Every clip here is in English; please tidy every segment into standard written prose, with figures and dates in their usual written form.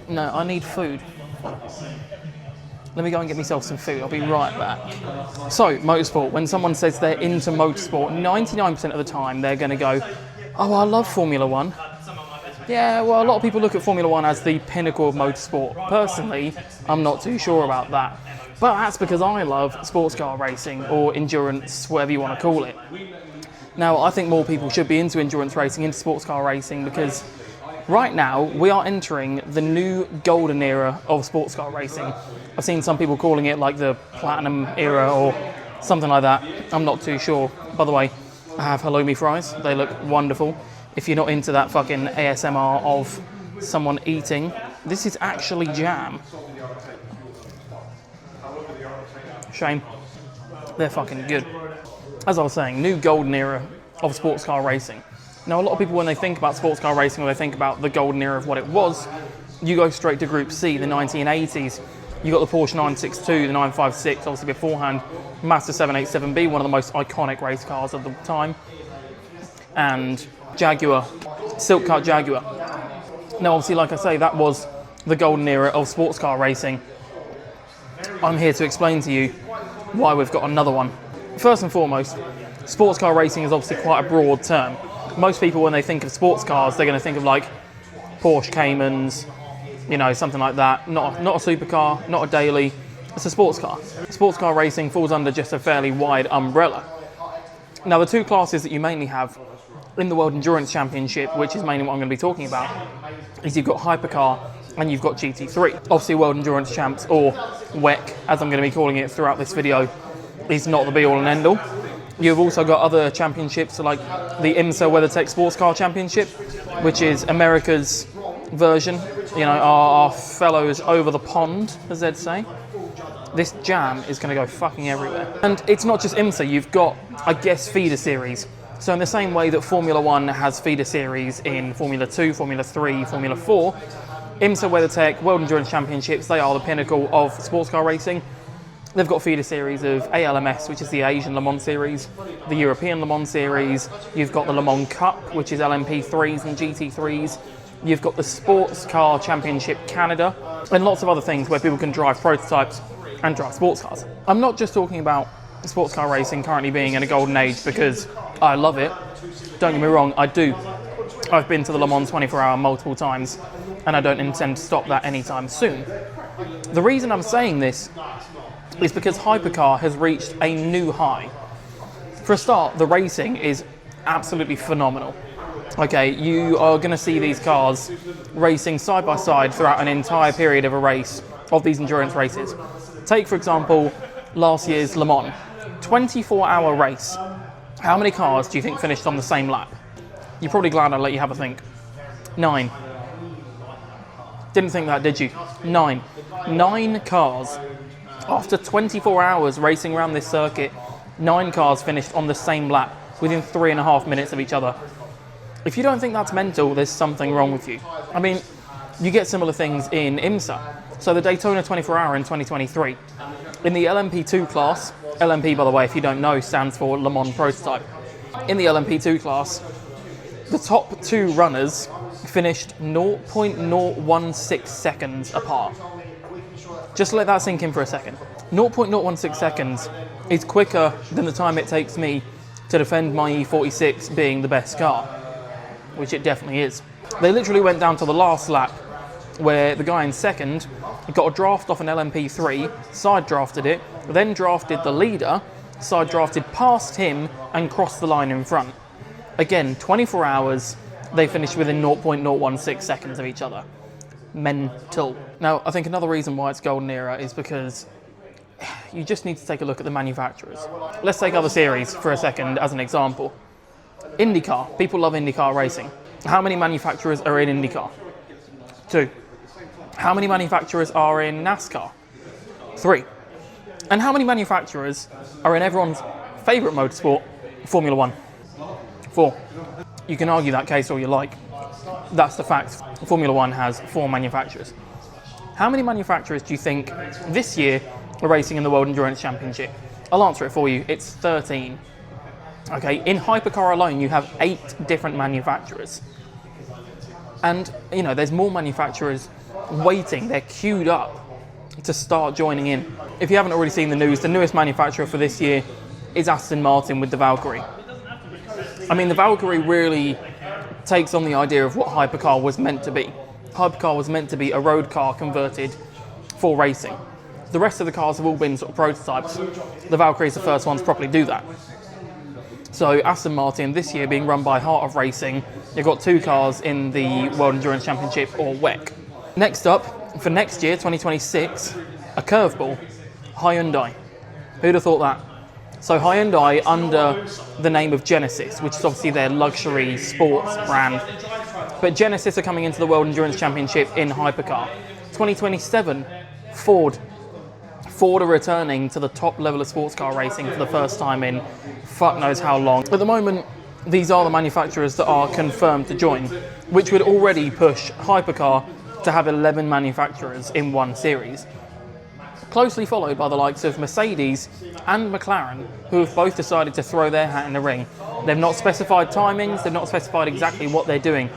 No, I need food. Let me go and get myself some food. I'll be right back. So, motorsport. When someone says they're into motorsport, 99% of the time they're going to go, oh, I love Formula One. Yeah, well, a lot of people look at Formula One as the pinnacle of motorsport. Personally, I'm not too sure about that. But that's because I love sports car racing or endurance, whatever you want to call it. Now, I think more people should be into endurance racing, into sports car racing, because right now we are entering the new golden era of sports car racing. I've seen some people calling it like the platinum era or something like that. I'm not too sure. By the way, I have halloumi fries. They look wonderful. If you're not into that fucking ASMR of someone eating, this is actually jam. Shame. They're fucking good. As I was saying, new golden era of sports car racing. Now, a lot of people, when they think about sports car racing, or they think about the golden era of what it was, you go straight to Group C, the 1980s. You got the Porsche 962, the 956, obviously beforehand, Mazda 787B, one of the most iconic race cars of the time, and Jaguar, Silk Cut Jaguar. Now, obviously, like I say, that was the golden era of sports car racing. I'm here to explain to you why we've got another one. First and foremost, sports car racing is obviously quite a broad term. Most people, when they think of sports cars, they're going to think of like Porsche Caymans, you know, something like that. Not a supercar, not a daily. It's a sports car. Sports car racing falls under just a fairly wide umbrella. Now, the two classes that you mainly have in the World Endurance Championship, which is mainly what I'm going to be talking about, is you've got Hypercar and you've got GT3. Obviously, World Endurance Champs, or WEC, as I'm going to be calling it throughout this video, is not the be-all and end-all. You've also got other championships like the IMSA WeatherTech Sports Car Championship, which is America's version, you know, our fellows over the pond, as they'd say. This jam is going to go fucking everywhere. And it's not just IMSA, you've got, I guess, feeder series. So in the same way that Formula 1 has feeder series in Formula 2, Formula 3, Formula 4, IMSA WeatherTech World Endurance Championships, they are the pinnacle of sports car racing. They've got feeder series of ALMS, which is the Asian Le Mans Series, the European Le Mans Series, you've got the Le Mans Cup, which is LMP3s and GT3s, you've got the Sports Car Championship Canada, and lots of other things where people can drive prototypes and drive sports cars. I'm not just talking about sports car racing currently being in a golden age because I love it. Don't get me wrong, I do. I've been to the Le Mans 24-hour multiple times, and I don't intend to stop that anytime soon. The reason I'm saying this is because Hypercar has reached a new high. For a start, the racing is absolutely phenomenal. Okay, you are going to see these cars racing side by side throughout an entire period of a race, of these endurance races. Take, for example, last year's Le Mans. 24-hour race. How many cars do you think finished on the same lap? You're probably glad I let you have a think. 9. Didn't think that, did you? 9. 9 cars. After 24 hours racing around this circuit, 9 cars finished on the same lap within 3.5 minutes of each other. If you don't think that's mental, there's something wrong with you. I mean, you get similar things in IMSA. So the Daytona 24-hour in 2023. In the LMP2 class, LMP, by the way, if you don't know, stands for Le Mans Prototype. In the LMP2 class, the top 2 runners finished 0.016 seconds apart. Just let that sink in for a second. 0.016 seconds is quicker than the time it takes me to defend my E46 being the best car, which it definitely is. They literally went down to the last lap where the guy in second got a draft off an LMP3, side drafted it, then drafted the leader, side drafted past him and crossed the line in front. Again, 24 hours, they finished within 0.016 seconds of each other. Mental. Now, I think another reason why it's golden era is because you just need to take a look at the manufacturers. Let's take other series for a second as an example. IndyCar. People love IndyCar racing. How many manufacturers are in IndyCar? 2. How many manufacturers are in NASCAR? 3. And how many manufacturers are in everyone's favourite motorsport, Formula 1? 4. You can argue that case all you like. That's the fact. Formula 1 has 4 manufacturers. How many manufacturers do you think this year are racing in the World Endurance Championship? I'll answer it for you. It's 13. Okay, in Hypercar alone, you have 8 different manufacturers. And, you know, there's more manufacturers waiting, they're queued up to start joining in. If you haven't already seen the news, the newest manufacturer for this year is Aston Martin with the Valkyrie. I mean, the Valkyrie really takes on the idea of what Hypercar was meant to be. Hypercar was meant to be a road car converted for racing. The rest of the cars have all been sort of prototypes. The Valkyrie is the first one to properly do that. So Aston Martin this year being run by Heart of Racing, you've got 2 cars in the World Endurance Championship, or WEC. Next up, for next year, 2026, a curveball, Hyundai. Who'd have thought that? So Hyundai, under the name of Genesis, which is obviously their luxury sports brand, but Genesis are coming into the World Endurance Championship in Hypercar. 2027, Ford. Ford are returning to the top level of sports car racing for the first time in fuck knows how long. At the moment, these are the manufacturers that are confirmed to join, which would already push Hypercar to have 11 manufacturers in one series. Closely followed by the likes of Mercedes and McLaren, who have both decided to throw their hat in the ring. They've not specified timings, they've not specified exactly what they're doing,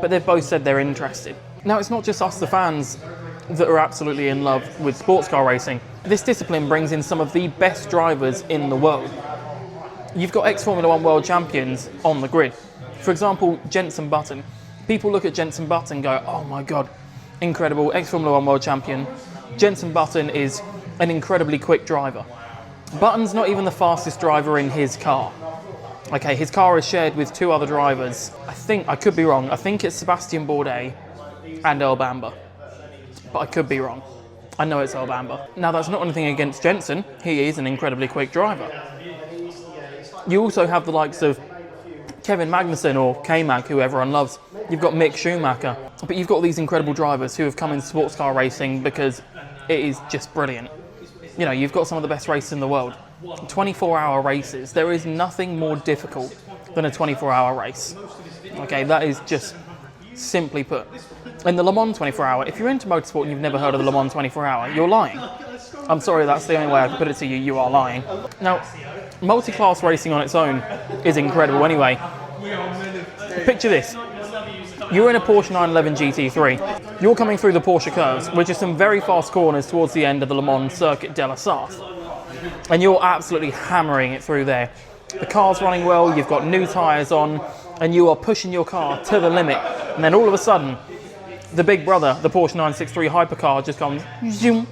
but they've both said they're interested. Now, it's not just us, the fans, that are absolutely in love with sports car racing. This discipline brings in some of the best drivers in the world. You've got ex-Formula 1 world champions on the grid. For example, Jenson Button. People look at Jenson Button and go, oh my God, incredible, ex-Formula 1 world champion. Jenson Button is an incredibly quick driver. Button's not even the fastest driver in his car. Okay, his car is shared with 2 other drivers. I could be wrong, I think it's Sebastian Bourdais and Earl Bamber. But I could be wrong. I know it's Earl Bamber. Now, that's not anything against Jenson. He is an incredibly quick driver. You also have the likes of Kevin Magnussen or K-Mag, who everyone loves. You've got Mick Schumacher. But you've got these incredible drivers who have come into sports car racing because it is just brilliant. You know, you've got some of the best races in the world. 24-hour races. There is nothing more difficult than a 24-hour race. Okay, that is just simply put. In the Le Mans 24-hour, if you're into motorsport and you've never heard of the Le Mans 24-hour, you're lying. I'm sorry, that's the only way I can put it to you, you are lying. Now, multi-class racing on its own is incredible anyway. Picture this. You're in a Porsche 911 GT3. You're coming through the Porsche curves, which are some very fast corners towards the end of the Le Mans Circuit de la Sarthe. And you're absolutely hammering it through there. The car's running well, you've got new tyres on, and you are pushing your car to the limit. And then all of a sudden, the big brother, the Porsche 963 Hypercar, just comes zoom.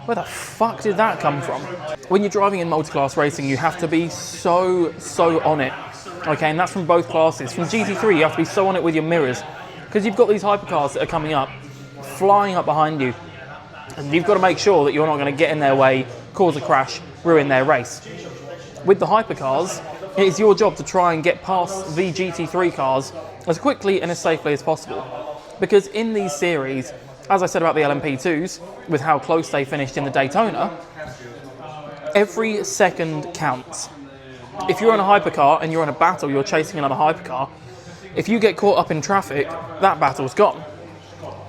Where the fuck did that come from? When you're driving in multi-class racing, you have to be so on it. Okay, and that's from both classes. From GT3, you have to be so on it with your mirrors, because you've got these hypercars that are coming up, flying up behind you, and you've got to make sure that you're not going to get in their way, cause a crash, ruin their race. With the hypercars, it is your job to try and get past the GT3 cars as quickly and as safely as possible. Because in these series, as I said about the LMP2s, with how close they finished in the Daytona, every second counts. If you're in a hypercar and you're in a battle, you're chasing another hypercar, if you get caught up in traffic, that battle's gone.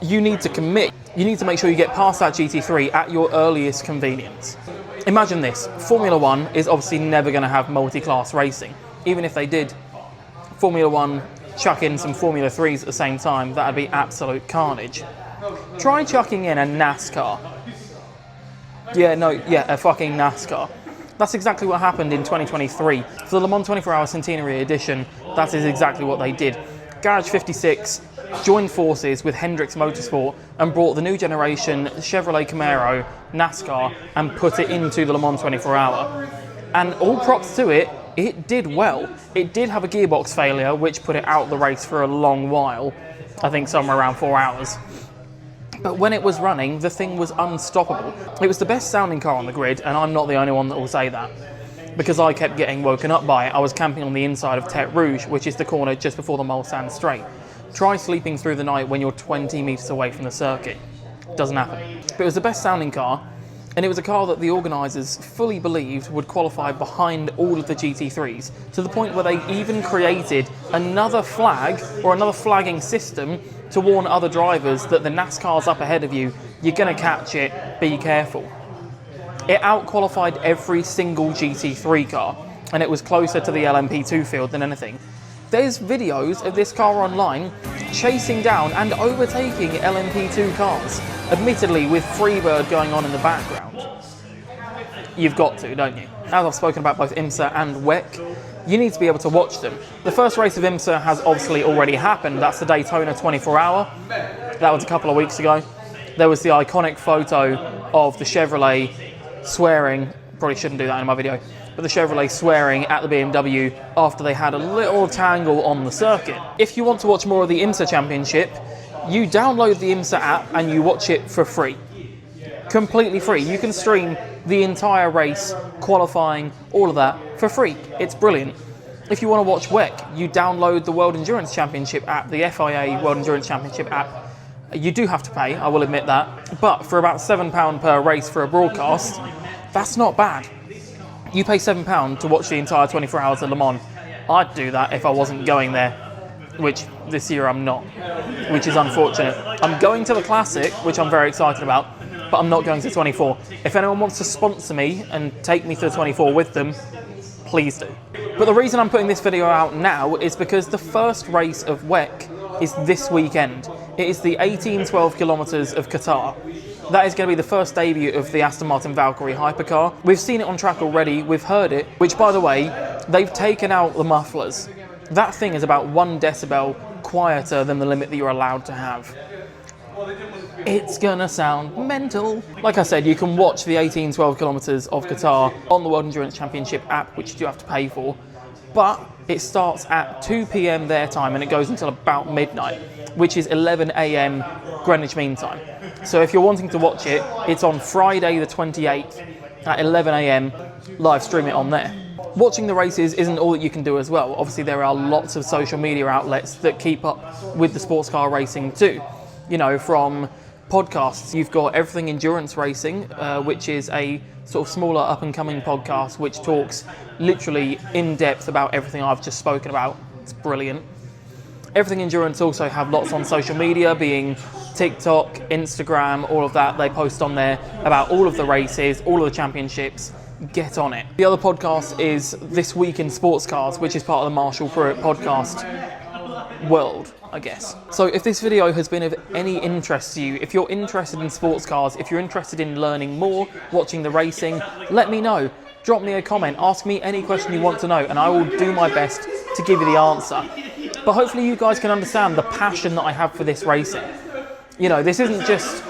You need to commit. You need to make sure you get past that GT3 at your earliest convenience. Imagine this, Formula 1 is obviously never going to have multi-class racing. Even if they did, Formula 1 chuck in some Formula 3s at the same time, that'd be absolute carnage. Try chucking in a NASCAR. A fucking NASCAR. That's exactly what happened in 2023. For the Le Mans 24-hour Centenary Edition, that is exactly what they did. Garage 56 joined forces with Hendrix Motorsport and brought the new generation Chevrolet Camaro NASCAR and put it into the Le Mans 24-hour. And all props to it, it did well. It did have a gearbox failure, which put it out of the race for a long while. I think somewhere around 4 hours. But when it was running, the thing was unstoppable. It was the best sounding car on the grid, and I'm not the only one that will say that, because I kept getting woken up by it. I was camping on the inside of Tête Rouge, which is the corner just before the Mulsanne Straight. Try sleeping through the night when you're 20 metres away from the circuit. Doesn't happen. But it was the best sounding car, and it was a car that the organisers fully believed would qualify behind all of the GT3s, to the point where they even created another flag, or another flagging system, to warn other drivers that the NASCAR's up ahead of you, you're going to catch it, be careful. It out-qualified every single GT3 car, and it was closer to the LMP2 field than anything. There's videos of this car online chasing down and overtaking LMP2 cars, admittedly with Freebird going on in the background. You've got to, don't you? As I've spoken about both IMSA and WEC, you need to be able to watch them. The first race of IMSA has obviously already happened. That's the Daytona 24-hour. That was a couple of weeks ago. There was the iconic photo of the Chevrolet swearing, probably shouldn't do that in my video, but the Chevrolet swearing at the BMW after they had a little tangle on the circuit. If you want to watch more of the IMSA Championship, you download the IMSA app and you watch it for free. Completely free. You can stream the entire race, qualifying, all of that for free. It's brilliant. If you want to watch WEC, you download the World Endurance Championship app, the FIA World Endurance Championship app. You do have to pay, I will admit that, but for about £7 per race for a broadcast, that's not bad. You pay £7 to watch the entire 24 hours of Le Mans. I'd do that if I wasn't going there, which this year I'm not, which is unfortunate. I'm going to the Classic, which I'm very excited about, but I'm not going to 24. If anyone wants to sponsor me and take me to the 24 with them, please do. But the reason I'm putting this video out now is because the first race of WEC is this weekend. It is the 18-12 kilometres of Qatar. That is going to be the first debut of the Aston Martin Valkyrie hypercar. We've seen it on track already, we've heard it, which by the way, they've taken out the mufflers. That thing is about 1 decibel quieter than the limit that you're allowed to have. It's gonna sound mental. Like I said, you can watch the 18-12 kilometres of Qatar on the World Endurance Championship app, which you do have to pay for, but it starts at 2 p.m. their time and it goes until about midnight, which is 11 a.m. Greenwich Mean Time. So if you're wanting to watch it, it's on Friday the 28th at 11 a.m. Live stream it on there. Watching the races isn't all that you can do as well. Obviously there are lots of social media outlets that keep up with the sports car racing too. You know, from podcasts, you've got Everything Endurance Racing, which is a sort of smaller up-and-coming podcast which talks literally in depth about everything I've just spoken about. It's brilliant. Everything Endurance also have lots on social media, being TikTok, Instagram, all of that. They post on there about all of the races, all of the championships. Get on it. The other podcast is This Week in Sports Cars, which is part of the Marshall Pruitt podcast world, I guess. So if this video has been of any interest to you, if you're interested in sports cars, if you're interested in learning more, watching the racing, let me know. Drop me a comment, ask me any question you want to know, and I will do my best to give you the answer. But hopefully you guys can understand the passion that I have for this racing. You know, this isn't just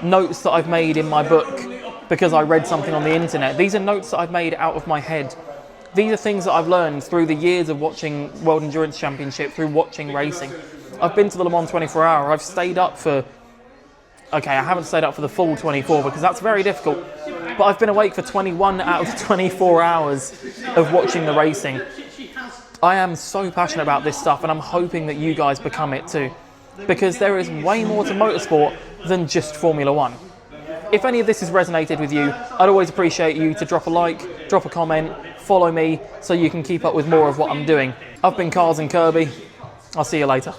notes that I've made in my book because I read something on the internet. These are notes that I've made out of my head. These are things that I've learned through the years of watching World Endurance Championship, through watching racing. I've been to the Le Mans 24 hour. I've stayed up for... Okay, I haven't stayed up for the full 24 because that's very difficult. But I've been awake for 21 out of the 24 hours of watching the racing. I am so passionate about this stuff and I'm hoping that you guys become it too. Because there is way more to motorsport than just Formula One. If any of this has resonated with you, I'd always appreciate you to drop a like, drop a comment, follow me so you can keep up with more of what I'm doing. I've been Cars and Kirby. I'll see you later.